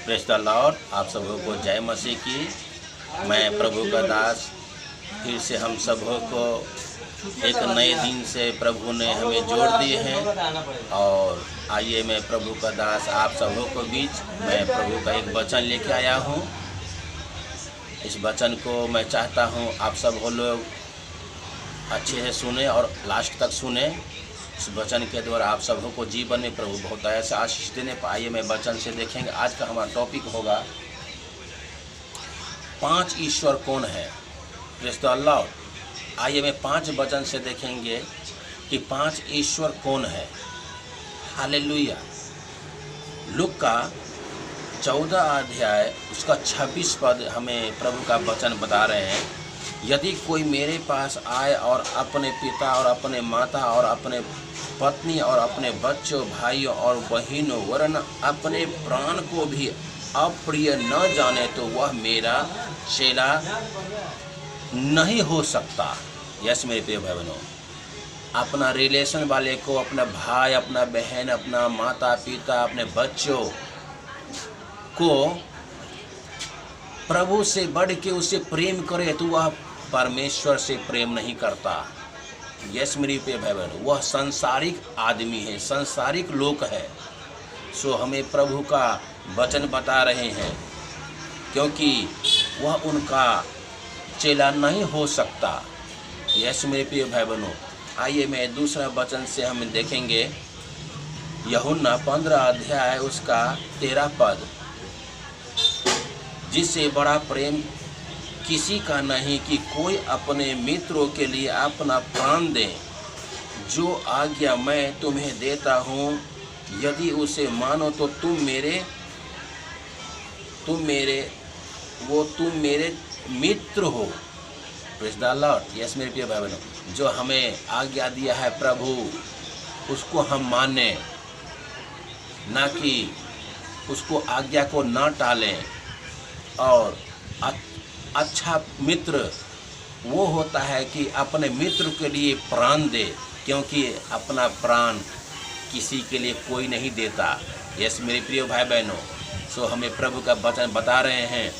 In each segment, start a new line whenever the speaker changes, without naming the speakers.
Praise the Lord. आप सबों को जय मसीह की। मैं प्रभु का दास फिर से हम सबों को एक नए दिन से प्रभु ने हमें जोड़ दिए हैं और आइए मैं प्रभु का दास आप सबों को बीच मैं प्रभु का एक वचन लेके आया हूँ। इस वचन को मैं चाहता हूँ आप सब लोग अच्छे से सुने और लास्ट तक सुने। इस वचन के द्वारा आप सबों को जीवन में प्रभु बहुत ऐसा आशीष देने पाइए। मैं वचन से देखेंगे। आज का हमारा टॉपिक होगा 5 ईश्वर कौन है। Praise the Lord. आइए मैं 5 वचन से देखेंगे कि 5 ईश्वर कौन है। हालेलुया। लूका का 14 अध्याय उसका 26 पद हमें प्रभु का वचन बता रहे हैं। यदि कोई मेरे पास आए और अपने पिता और अपने माता और अपने पत्नी और अपने बच्चों भाइयों और बहनों वरन अपने प्राण को भी अप्रिय न जाने तो वह मेरा चेला नहीं हो सकता। यस मेरे प्रिय भाई बहनों, अपना रिलेशन वाले को, अपना भाई, अपना बहन, अपना माता पिता, अपने बच्चों को प्रभु से बढ़ के उसे प्रेम करे तो वह परमेश्वर से प्रेम नहीं करता। यस मेरी प्रिय भाई बहनों, वह संसारिक आदमी है, संसारिक लोक है। सो हमें प्रभु का वचन बता रहे हैं क्योंकि वह उनका चेला नहीं हो सकता। यस मेरे प्रिय भाई बहनों, आइए मैं दूसरा वचन से हम देखेंगे। यूहन्ना 15 अध्याय उसका 13 पद। जिससे बड़ा प्रेम किसी का नहीं कि कोई अपने मित्रों के लिए अपना प्राण दे। जो आज्ञा मैं तुम्हें देता हूँ यदि उसे मानो तो तुम मेरे मित्र हो। Praise the Lord. यस मेरे प्रिय भाई बहनों, जो हमें आज्ञा दिया है प्रभु उसको हम माने, ना कि उसको आज्ञा को ना टालें। और अच्छा मित्र वो होता है कि अपने मित्र के लिए प्राण दे, क्योंकि अपना प्राण किसी के लिए कोई नहीं देता। यस मेरे प्रिय भाई बहनों, सो हमें प्रभु का वचन बता रहे हैं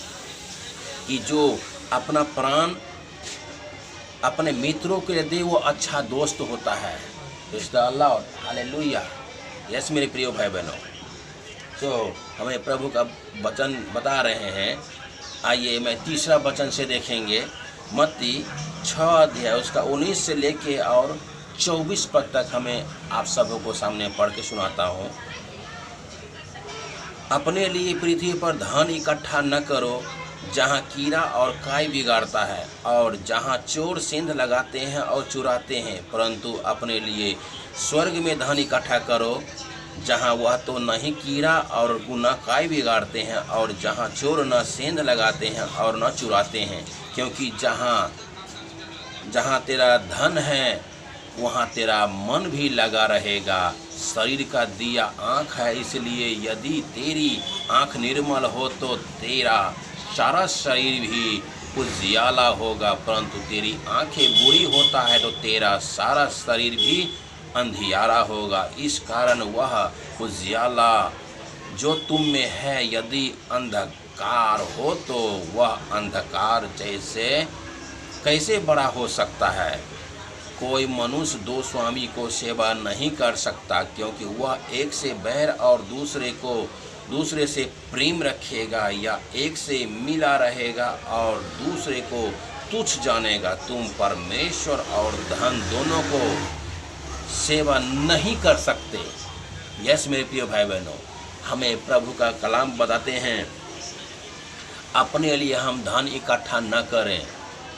कि जो अपना प्राण अपने मित्रों के लिए दे वो अच्छा दोस्त होता है। Praise the Lord. Hallelujah. Yes मेरे प्रिय भाई बहनों, सो हमें प्रभु का वचन बता रहे हैं। आइए मैं तीसरा वचन से देखेंगे। मत्ती 6 अध्याय उसका 19 से लेके और 24 पद तक हमें आप सबों को सामने पढ़ के सुनाता हूँ। अपने लिए पृथ्वी पर धन इकट्ठा न करो जहाँ कीड़ा और काई बिगाड़ता है और जहाँ चोर सेंध लगाते हैं और चुराते हैं, परंतु अपने लिए स्वर्ग में धन इकट्ठा करो जहाँ वह तो नहीं कीड़ा और न काई बिगाड़ते हैं और जहाँ चोर न सेंध लगाते हैं और न चुराते हैं। क्योंकि जहाँ तेरा धन है वहाँ तेरा मन भी लगा रहेगा। शरीर का दिया आँख है, इसलिए यदि तेरी आँख निर्मल हो तो तेरा सारा शरीर भी उजियाला होगा, परंतु तेरी आँखें बुरी होता है तो तेरा सारा शरीर भी अंधियारा होगा। इस कारण वह उजियाला जो तुम में है यदि अंधकार हो तो वह अंधकार जैसे कैसे बड़ा हो सकता है। कोई मनुष्य 2 स्वामी को सेवा नहीं कर सकता, क्योंकि वह एक से बैर और दूसरे से प्रेम रखेगा, या एक से मिला रहेगा और दूसरे को तुच्छ जानेगा। तुम परमेश्वर और धन दोनों को सेवा नहीं कर सकते। यस मेरे प्रिय भाई बहनों, हमें प्रभु का कलाम बताते हैं अपने लिए हम धन इकट्ठा न करें।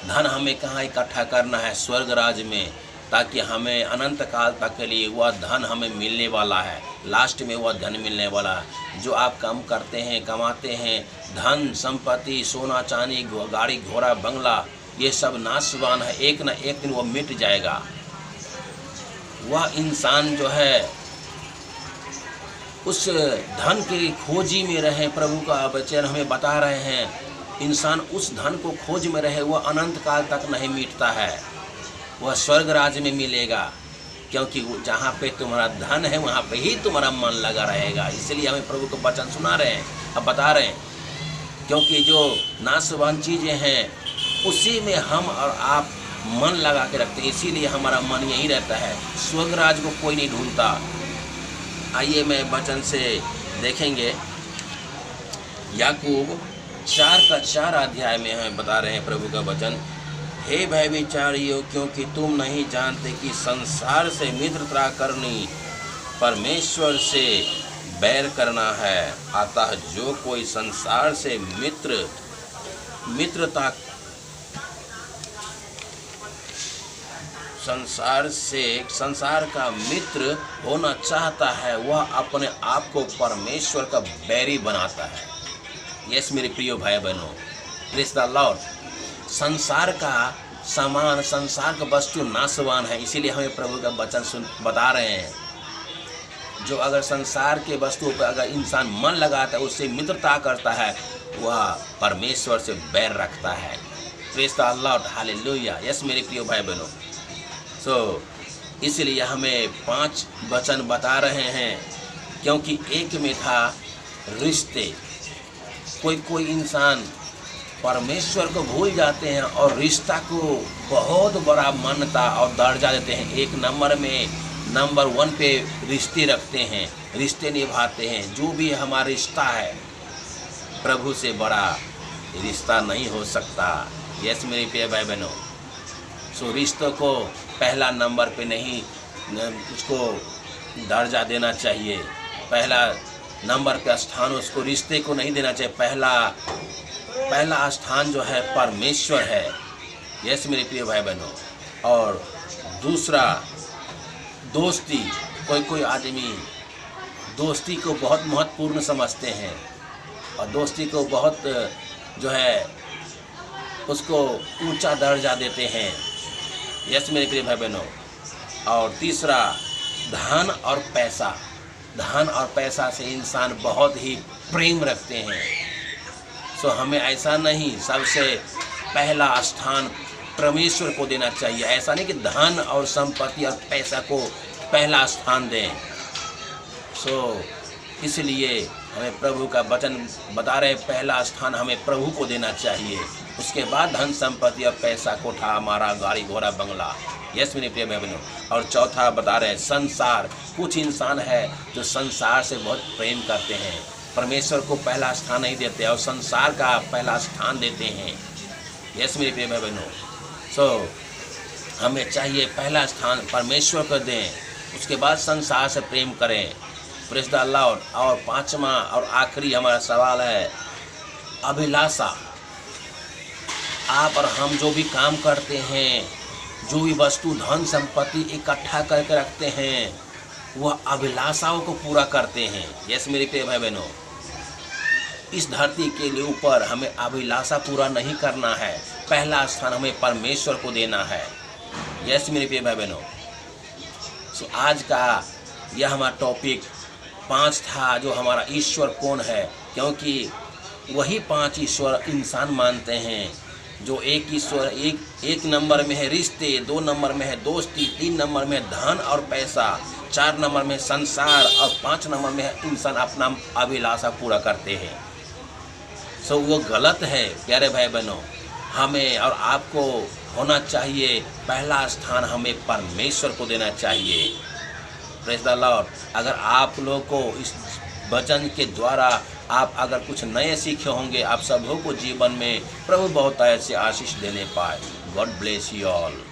धन हमें कहाँ इकट्ठा करना है? स्वर्ग राज्य में, ताकि हमें अनंत काल तक के लिए वह धन हमें मिलने वाला है। लास्ट में वह धन मिलने वाला है। जो आप काम करते हैं, कमाते हैं, धन संपत्ति, सोना चांदी, गाड़ी घोड़ा बंगला, ये सब नाशवान है। एक न एक दिन वह मिट जाएगा। वह इंसान जो है उस धन की खोजी में रहे। प्रभु का वचन हमें बता रहे हैं इंसान उस धन को खोज में रहे, वह अनंत काल तक नहीं मिटता है, वह स्वर्ग राज्य में मिलेगा। क्योंकि जहाँ पे तुम्हारा धन है वहाँ पे ही तुम्हारा मन लगा रहेगा। इसलिए हमें प्रभु को वचन सुना रहे हैं अब बता रहे हैं, क्योंकि जो नाशवान चीज़ें हैं उसी में हम और आप मन लगा के रखते हैं, इसीलिए हमारा मन यही रहता है, स्वर्ग राज को कोई नहीं ढूंढता। आइए मैं वचन से देखेंगे, याकूब 4 अध्याय में हमें बता रहे हैं प्रभु का वचन, हे व्यभिचारियों, क्योंकि तुम नहीं जानते कि संसार से मित्रता करनी परमेश्वर से बैर करना है। अतः जो कोई संसार से संसार का मित्र होना चाहता है, वह अपने आप को परमेश्वर का बैरी बनाता है। यस मेरे प्रिय भाई बहनों, प्रेज़ द लॉर्ड। संसार का सामान, संसार का वस्तु नाशवान है, इसीलिए हमें प्रभु का वचन बता रहे हैं। जो अगर संसार के वस्तुओं पर अगर इंसान मन लगाता है, उससे मित्रता करता है, वह परमेश्वर से बैर रखता है। Praise the Lord, hallelujah. Yes मेरे प्रिय भाई बहनों, इसलिए हमें 5 वचन बता रहे हैं, क्योंकि एक में था रिश्ते। कोई इंसान परमेश्वर को भूल जाते हैं और रिश्ता को बहुत बड़ा मान्यता और दर्जा देते हैं। एक नंबर 1 पे रिश्ते रखते हैं, रिश्ते निभाते हैं। जो भी हमारा रिश्ता है, प्रभु से बड़ा रिश्ता नहीं हो सकता। यस मेरे प्रिय भाई बहनों, रिश्तों को पहला नंबर पे नहीं उसको दर्जा देना चाहिए, पहला नंबर पे स्थान उसको रिश्ते को नहीं देना चाहिए। पहला स्थान जो है परमेश्वर है। यस मेरे प्रिय भाई बहनों। और दूसरा दोस्ती। कोई आदमी दोस्ती को बहुत महत्वपूर्ण समझते हैं और दोस्ती को बहुत जो है उसको ऊंचा दर्जा देते हैं। यस मेरे प्रिय भाई बहनों। और तीसरा धन और पैसा। धन और पैसा से इंसान बहुत ही प्रेम रखते हैं। हमें ऐसा नहीं, सबसे पहला स्थान परमेश्वर को देना चाहिए। ऐसा नहीं कि धन और संपत्ति और पैसा को पहला स्थान दें। इसलिए हमें प्रभु का वचन बता रहे, पहला स्थान हमें प्रभु को देना चाहिए, उसके बाद धन संपत्ति और पैसा, कोठा, हमारा गाड़ी घोड़ा बंगला। यस मेरे प्रिय भाई बहनों। और चौथा बता रहे संसार। कुछ इंसान है जो संसार से बहुत प्रेम करते हैं, परमेश्वर को पहला स्थान नहीं देते और संसार का पहला स्थान देते हैं। यस मेरे प्रिय भाई बहनों। हमें चाहिए पहला स्थान परमेश्वर को दें, उसके बाद संसार से प्रेम करें। Praise the Lord. और 5वां और आखिरी हमारा सवाल है अभिलाषा। आप और हम जो भी काम करते हैं, जो भी वस्तु धन संपत्ति इकट्ठा करके रखते हैं, वह अभिलाषाओं को पूरा करते हैं। यस मेरे प्रिय भाई बहनों, इस धरती के लिए ऊपर हमें अभिलाषा पूरा नहीं करना है, पहला स्थान हमें परमेश्वर को देना है। यस मेरे प्रिय भाई बहनों। आज का यह हमारा टॉपिक 5 था, जो हमारा ईश्वर कौन है, क्योंकि वही 5 ईश्वर इंसान मानते हैं। जो एक ईश्वर, एक नंबर में है रिश्ते, 2 नंबर में है दोस्ती, 3 नंबर में धन और पैसा, 4 नंबर में संसार और 5 नंबर में है इंसान अपना अभिलाषा पूरा करते हैं। वो गलत है प्यारे भाई बहनों। हमें और आपको होना चाहिए, पहला स्थान हमें परमेश्वर को देना चाहिए। Praise the Lord. अगर आप लोग को इस वचन के द्वारा आप अगर कुछ नए सीखे होंगे, आप सबों को जीवन में प्रभु बहुत ऐसे आशीष देने पाए। God bless you all.